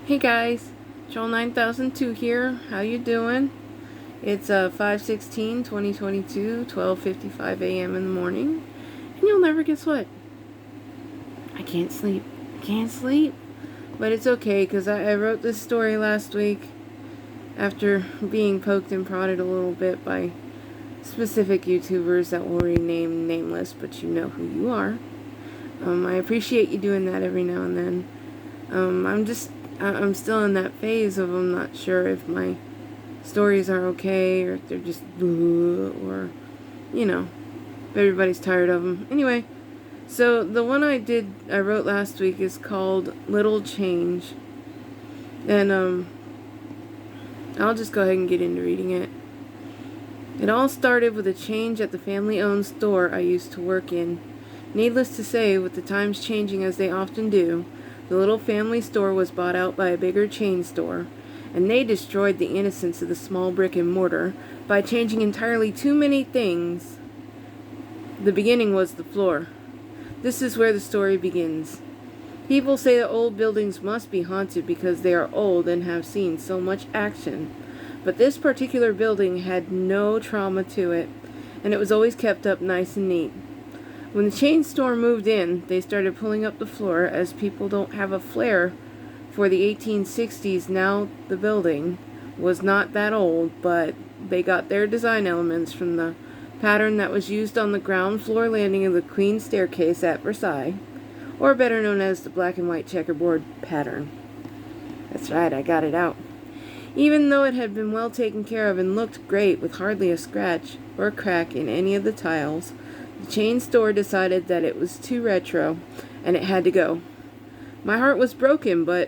Hey guys, Joel 9002 here. How you doing? It's 5/16/2022, 12:55 a.m. in the morning, and you'll never guess what? I can't sleep. I can't sleep. But it's okay because I wrote this story last week after being poked and prodded a little bit by specific YouTubers that will remain nameless, but you know who you are. I appreciate you doing that every now and then. I'm still in that phase of I'm not sure if my stories are okay or if they're just or, if everybody's tired of them. Anyway, so the one I wrote last week is called Little Change. And, I'll just go ahead and get into reading it. It all started with a change at the family-owned store I used to work in. Needless to say, with the times changing as they often do, the little family store was bought out by a bigger chain store, and they destroyed the innocence of the small brick and mortar by changing entirely too many things. The beginning was the floor. This is where the story begins. People say that old buildings must be haunted because they are old and have seen so much action. But this particular building had no trauma to it, and it was always kept up nice and neat. When the chain store moved in, they started pulling up the floor as people don't have a flair for the 1860s. Now the building was not that old, but they got their design elements from the pattern that was used on the ground floor landing of the Queen's Staircase at Versailles, or better known as the black and white checkerboard pattern. That's right, I got it out. Even though it had been well taken care of and looked great with hardly a scratch or crack in any of the tiles, the chain store decided that it was too retro and it had to go. My heart was broken, but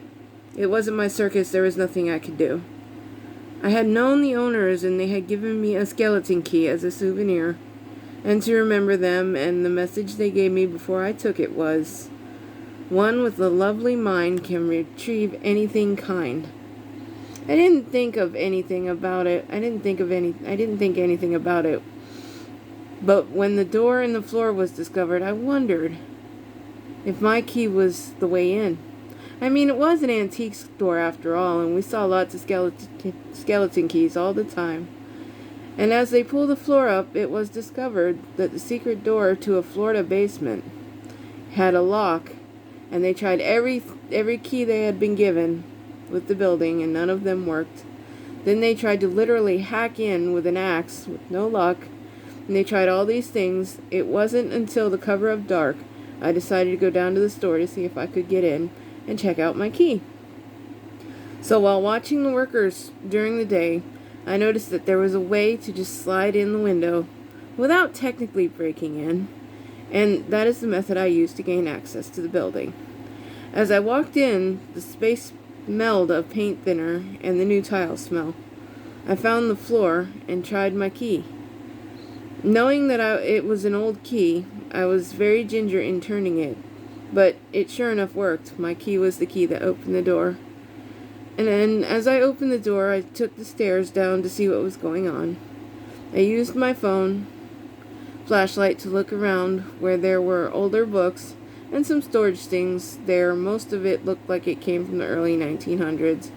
it wasn't my circus. There was nothing I could do. I had known the owners and they had given me a skeleton key as a souvenir, and to remember them, and the message they gave me before I took it was, "One with a lovely mind can retrieve anything kind." I didn't think anything about it. But when the door in the floor was discovered, I wondered if my key was the way in. I mean, it was an antique store after all, and we saw lots of skeleton keys all the time. And as they pulled the floor up, it was discovered that the secret door to a Florida basement had a lock, and they tried every key they had been given with the building, and none of them worked. Then they tried to literally hack in with an axe, with no luck, and they tried all these things. It wasn't until the cover of dark I decided to go down to the store to see if I could get in and check out my key. So while watching the workers during the day, I noticed that there was a way to just slide in the window without technically breaking in, and that is the method I used to gain access to the building. As I walked in, the space smelled of paint thinner and the new tile smell. I found the floor and tried my key. Knowing that it was an old key, I was very ginger in turning it, but it sure enough worked. My key was the key that opened the door. And then, as I opened the door, I took the stairs down to see what was going on. I used my phone flashlight to look around where there were older books and some storage things there. Most of it looked like it came from the early 1900s.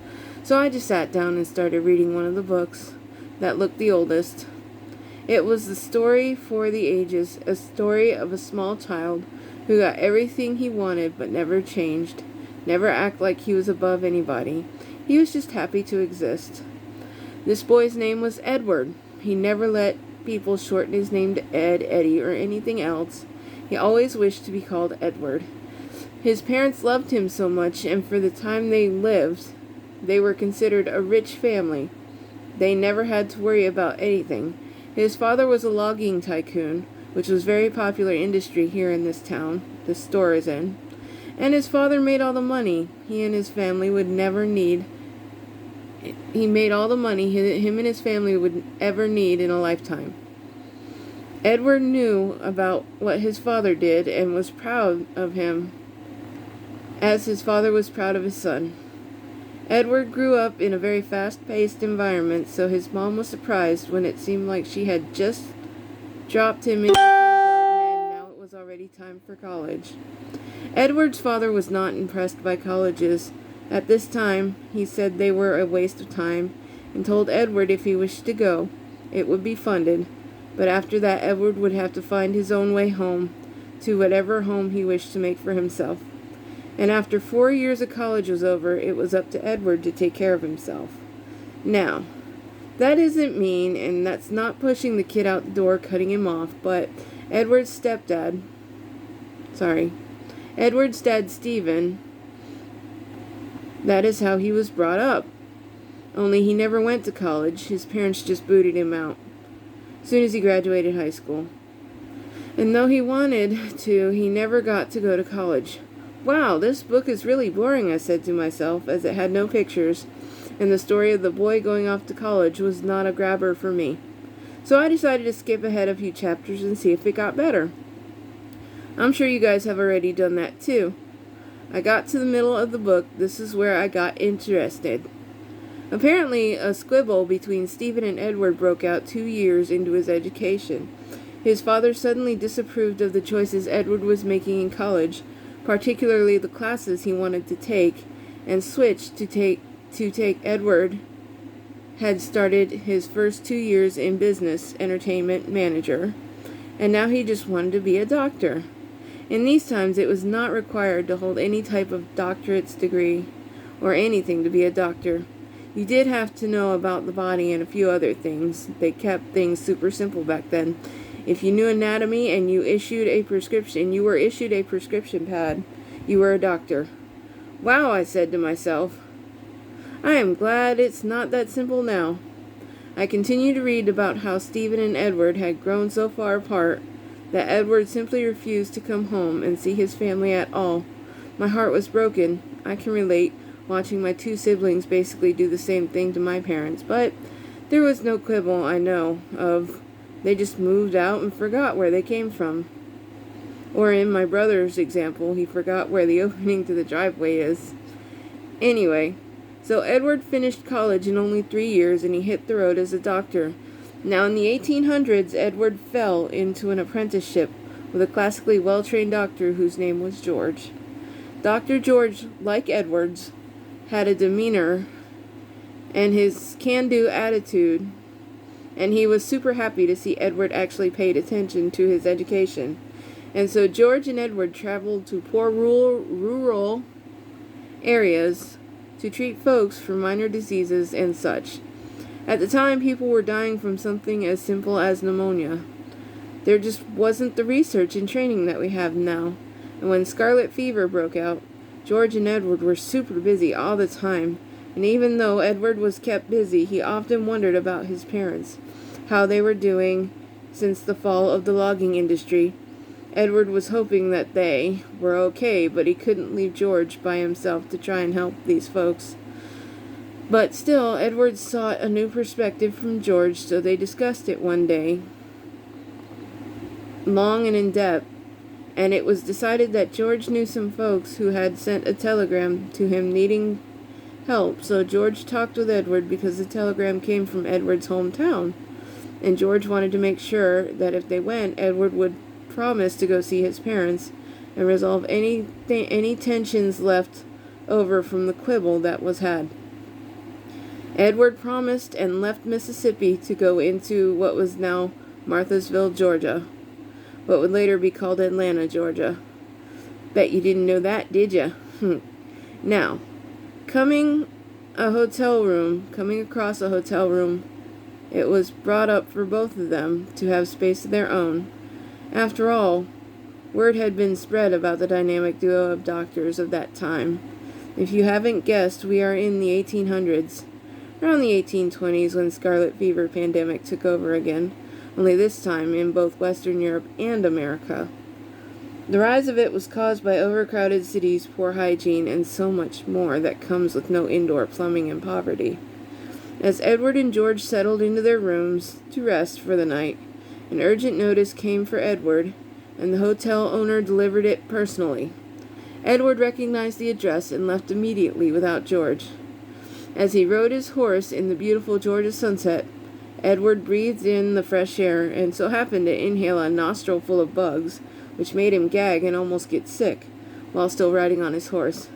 So I just sat down and started reading one of the books that looked the oldest. It was the story for the ages, a story of a small child who got everything he wanted but never changed, never acted like he was above anybody. He was just happy to exist. This boy's name was Edward. He never let people shorten his name to Ed, Eddie, or anything else. He always wished to be called Edward. His parents loved him so much, and for the time they lived, they were considered a rich family. They never had to worry about anything. His father was a logging tycoon, which was a very popular industry here in this town this store is in. And his father made all the money he and his family would never need. He made all the money him and his family would ever need in a lifetime. Edward knew about what his father did and was proud of him, as his father was proud of his son. Edward grew up in a very fast-paced environment, so his mom was surprised when it seemed like she had just dropped him into kindergarten and now it was already time for college. Edward's father was not impressed by colleges At this time, he said they were a waste of time, and told Edward if he wished to go, it would be funded, but after that Edward would have to find his own way home, to whatever home he wished to make for himself. And after 4 years of college was over, it was up to Edward to take care of himself. Now, that isn't mean, and that's not pushing the kid out the door, cutting him off, but Edward's dad, Stephen, that is how he was brought up. Only he never went to college. His parents just booted him out soon as he graduated high school. And though he wanted to, he never got to go to college. Wow, this book is really boring, I said to myself, as it had no pictures, and the story of the boy going off to college was not a grabber for me. So I decided to skip ahead a few chapters and see if it got better. I'm sure you guys have already done that too. I got to the middle of the book. This is where I got interested. Apparently, a squabble between Stephen and Edward broke out 2 years into his education. His father suddenly disapproved of the choices Edward was making in college, particularly the classes he wanted to take, and switched to take Edward had started his first 2 years in business, entertainment manager, and now he just wanted to be a doctor. In these times, it was not required to hold any type of doctorate's degree or anything to be a doctor. You did have to know about the body and a few other things. They kept things super simple back then. If you knew anatomy and you were issued a prescription pad, you were a doctor. Wow, I said to myself. I am glad it's not that simple now. I continued to read about how Stephen and Edward had grown so far apart that Edward simply refused to come home and see his family at all. My heart was broken. I can relate, watching my 2 siblings basically do the same thing to my parents, but there was no quibble I know of. They just moved out and forgot where they came from. Or in my brother's example, he forgot where the opening to the driveway is. Anyway, so Edward finished college in only 3 years, and he hit the road as a doctor. Now in the 1800s, Edward fell into an apprenticeship with a classically well-trained doctor whose name was George. Dr. George, like Edward's, had a demeanor and his can-do attitude, and he was super happy to see Edward actually paid attention to his education. And so George and Edward traveled to poor rural areas to treat folks for minor diseases and such. At the time, people were dying from something as simple as pneumonia. There just wasn't the research and training that we have now. And when scarlet fever broke out, George and Edward were super busy all the time. And even though Edward was kept busy, he often wondered about his parents, how they were doing since the fall of the logging industry. Edward was hoping that they were okay, but he couldn't leave George by himself to try and help these folks. But still, Edward sought a new perspective from George, so they discussed it one day, long and in depth, and it was decided that George knew some folks who had sent a telegram to him needing help, so George talked with Edward because the telegram came from Edward's hometown, and George wanted to make sure that if they went, Edward would promise to go see his parents and resolve any tensions left over from the quibble that was had. Edward promised and left Mississippi to go into what was now Marthasville, Georgia, what would later be called Atlanta, Georgia. Bet you didn't know that, did ya? Now, coming across a hotel room, it was brought up for both of them to have space of their own. After all, word had been spread about the dynamic duo of doctors of that time. If you haven't guessed, we are in the 1800s. Around the 1820s when scarlet fever pandemic took over again, only this time in both Western Europe and America. The rise of it was caused by overcrowded cities, poor hygiene, and so much more that comes with no indoor plumbing and poverty. As Edward and George settled into their rooms to rest for the night, an urgent notice came for Edward, and the hotel owner delivered it personally. Edward recognized the address and left immediately without George. As he rode his horse in the beautiful Georgia sunset, Edward breathed in the fresh air and so happened to inhale a nostril full of bugs, which made him gag and almost get sick, while still riding on his horse.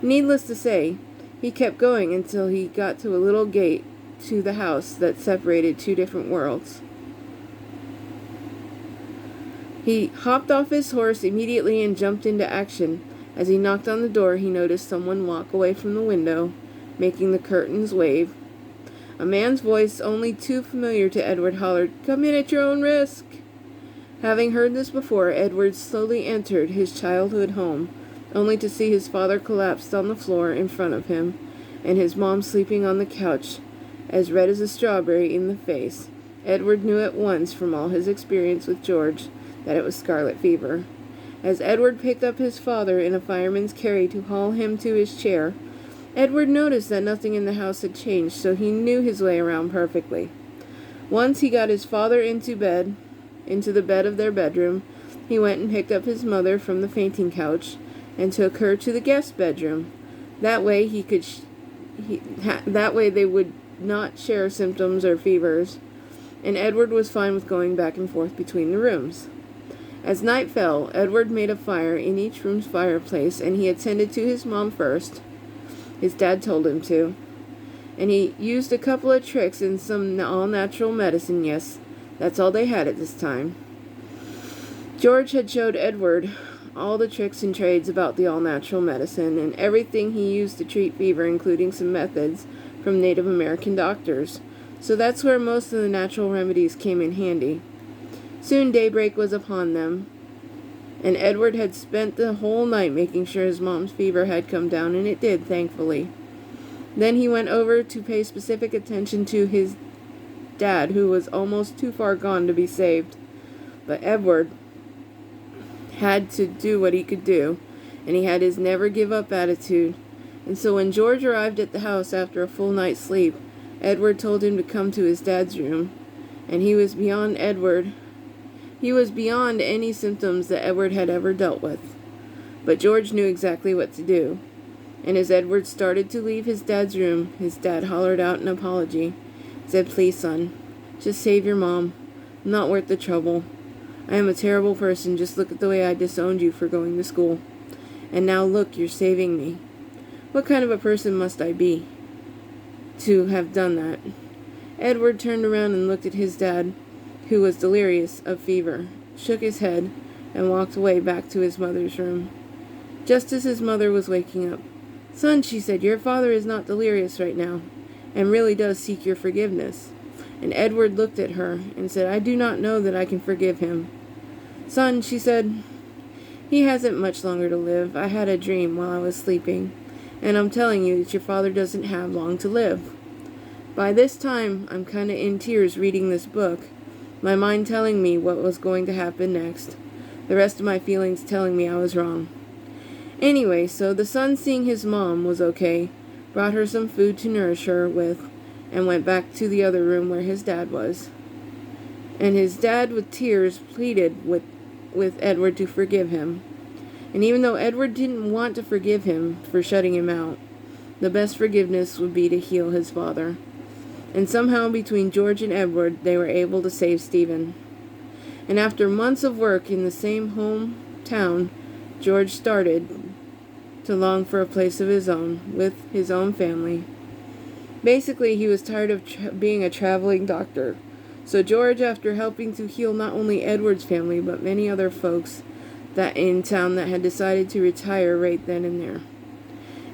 Needless to say, He kept going until he got to a little gate to the house that separated two different worlds. He hopped off his horse immediately and jumped into action. As he knocked on the door, he noticed someone walk away from the window, making the curtains wave. A man's voice, only too familiar to Edward, hollered, "Come in at your own risk." Having heard this before, Edward slowly entered his childhood home, only to see his father collapsed on the floor in front of him, and his mom sleeping on the couch, as red as a strawberry in the face. Edward knew at once from all his experience with George that it was scarlet fever. As Edward picked up his father in a fireman's carry to haul him to his chair, Edward noticed that nothing in the house had changed, so he knew his way around perfectly. Once he got his father into the bed of their bedroom, he went and picked up his mother from the fainting couch and took her to the guest bedroom. That way they would not share symptoms or fevers, and Edward was fine with going back and forth between the rooms. As night fell, Edward made a fire in each room's fireplace, and he attended to his mom first. His dad told him to. And he used a couple of tricks and some all-natural medicine. Yes, that's all they had at this time. George had showed Edward all the tricks and trades about the all-natural medicine and everything he used to treat fever, including some methods from Native American doctors. So that's where most of the natural remedies came in handy. Soon daybreak was upon them, and Edward had spent the whole night making sure his mom's fever had come down, and it did, thankfully. Then he went over to pay specific attention to his dad, who was almost too far gone to be saved. But Edward had to do what he could do, and he had his never-give-up attitude. And so when George arrived at the house after a full night's sleep, Edward told him to come to his dad's room, and he was beyond any symptoms that Edward had ever dealt with. But George knew exactly what to do. And as Edward started to leave his dad's room, his dad hollered out an apology. He said, "Please, son, just save your mom. I'm not worth the trouble. I am a terrible person. Just look at the way I disowned you for going to school. And now look, you're saving me. What kind of a person must I be to have done that?" Edward turned around and looked at his dad, who was delirious of fever, shook his head, and walked away back to his mother's room. Just as his mother was waking up, "Son," she said, "your father is not delirious right now, and really does seek your forgiveness." And Edward looked at her and said, "I do not know that I can forgive him." "Son," she said, "he hasn't much longer to live. I had a dream while I was sleeping, and I'm telling you that your father doesn't have long to live." By this time, I'm kind of in tears reading this book, my mind telling me what was going to happen next, the rest of my feelings telling me I was wrong. Anyway, so the son, seeing his mom was okay, brought her some food to nourish her with, and went back to the other room where his dad was. And his dad, with tears, pleaded with Edward to forgive him. And even though Edward didn't want to forgive him for shutting him out, the best forgiveness would be to heal his father. And somehow between George and Edward, they were able to save Stephen. And after months of work in the same hometown, George started to long for a place of his own, with his own family. Basically, he was tired of being a traveling doctor. So George, after helping to heal not only Edward's family, but many other folks that in town that had decided to retire right then and there.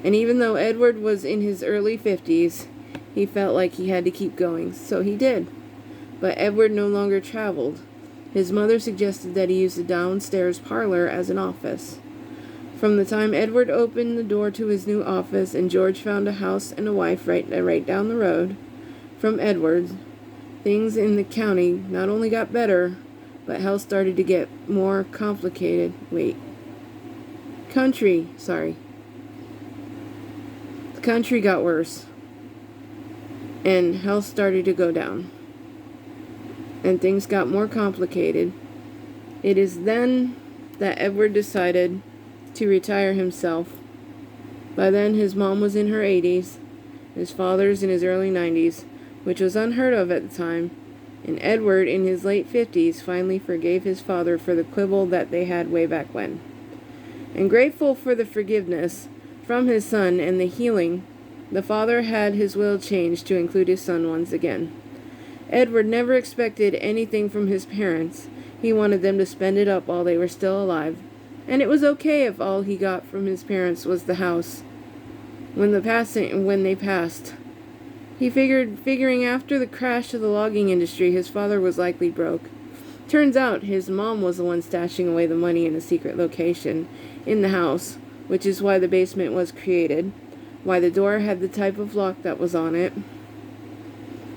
And even though Edward was in his early 50s, he felt like he had to keep going, so he did. But Edward no longer traveled. His mother suggested that he use the downstairs parlor as an office. From the time Edward opened the door to his new office and George found a house and a wife right down the road from Edward's, things in the county not only got better, but health started to get more complicated. The country got worse, and health started to go down, and things got more complicated. It is then that Edward decided to retire himself. By then, his mom was in her 80s, his father's in his early 90s, which was unheard of at the time, and Edward, in his late 50s, finally forgave his father for the quibble that they had way back when. And grateful for the forgiveness from his son and the healing The father had his will changed to include his son once again. Edward never expected anything from his parents. He wanted them to spend it up while they were still alive. And it was okay if all he got from his parents was the house. When they passed. Figuring after the crash of the logging industry, his father was likely broke. Turns out his mom was the one stashing away the money in a secret location in the house, which is why the basement was created, why the door had the type of lock that was on it.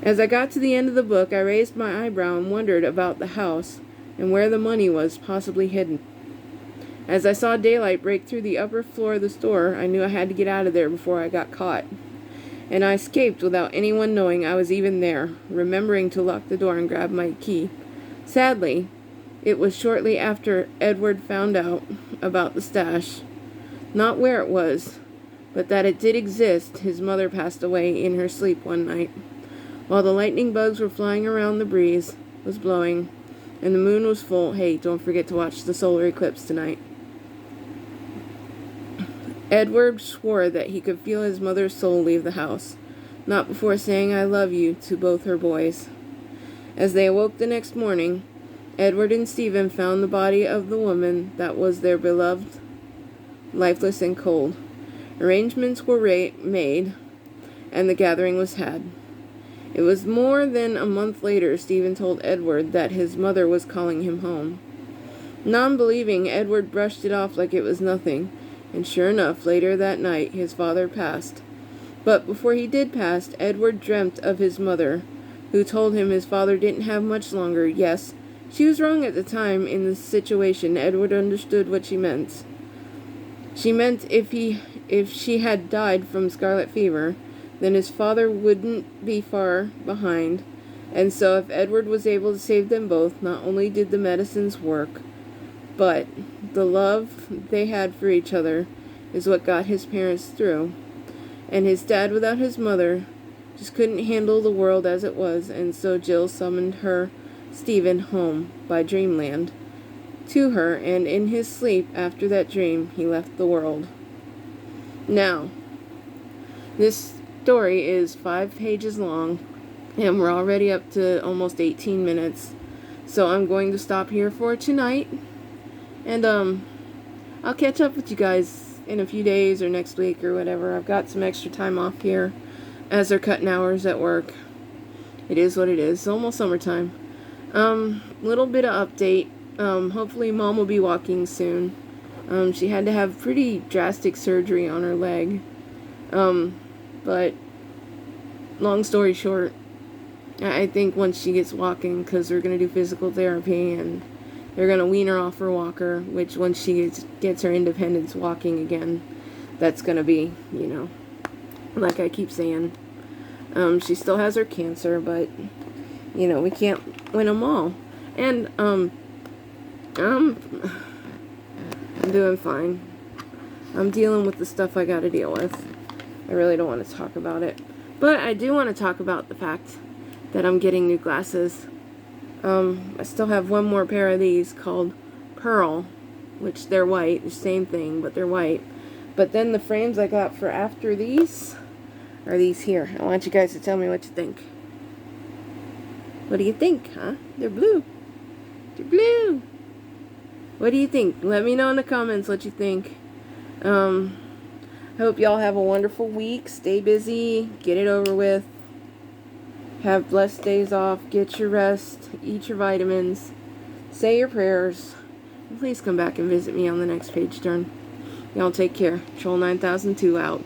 As I got to the end of the book, I raised my eyebrow and wondered about the house and where the money was possibly hidden. As I saw daylight break through the upper floor of the store, I knew I had to get out of there before I got caught. And I escaped without anyone knowing I was even there, remembering to lock the door and grab my key. Sadly, it was shortly after Edward found out about the stash. Not where it was, but that it did exist. His mother passed away in her sleep one night. While the lightning bugs were flying around, the breeze was blowing, and the moon was full. Hey, don't forget to watch the solar eclipse tonight. Edward swore that he could feel his mother's soul leave the house, not before saying "I love you" to both her boys. As they awoke the next morning, Edward and Stephen found the body of the woman that was their beloved, lifeless and cold. Arrangements were made, and the gathering was had. It was more than a month later Stephen told Edward that his mother was calling him home. Non-believing, Edward brushed it off like it was nothing. And sure enough, later that night, his father passed. But before he did pass, Edward dreamt of his mother, who told him his father didn't have much longer. Yes, she was wrong at the time in the situation. Edward understood what she meant. She meant if she had died from scarlet fever, then his father wouldn't be far behind. And so if Edward was able to save them both, not only did the medicines work, but the love they had for each other is what got his parents through. And his dad, without his mother, just couldn't handle the world as it was, and so Jill summoned her, Stephen, home by dreamland to her, and in his sleep after that dream, he left the world. Now, this story is 5 pages long, and we're already up to almost 18 minutes. So I'm going to stop here for tonight. And, I'll catch up with you guys in a few days or next week or whatever. I've got some extra time off here as they're cutting hours at work. It is what it is. It's almost summertime. Little bit of update. Hopefully Mom will be walking soon. She had to have pretty drastic surgery on her leg. But long story short, I think once she gets walking, because they're going to do physical therapy and they're going to wean her off her walker, which once she gets her independence walking again, that's going to be, like I keep saying. She still has her cancer, but, we can't win them all. And, I'm doing fine. I'm dealing with the stuff I got to deal with. I really don't want to talk about it. But I do want to talk about the fact that I'm getting new glasses. I still have one more pair of these called Pearl, which they're white, the same thing, but they're white. But then the frames I got for after these are these here. I want you guys to tell me what you think. What do you think, huh? They're blue. They're blue. What do you think? Let me know in the comments what you think. I hope y'all have a wonderful week. Stay busy. Get it over with. Have blessed days off. Get your rest. Eat your vitamins. Say your prayers. And please come back and visit me on the next page turn. Y'all take care. Troll 9002 out.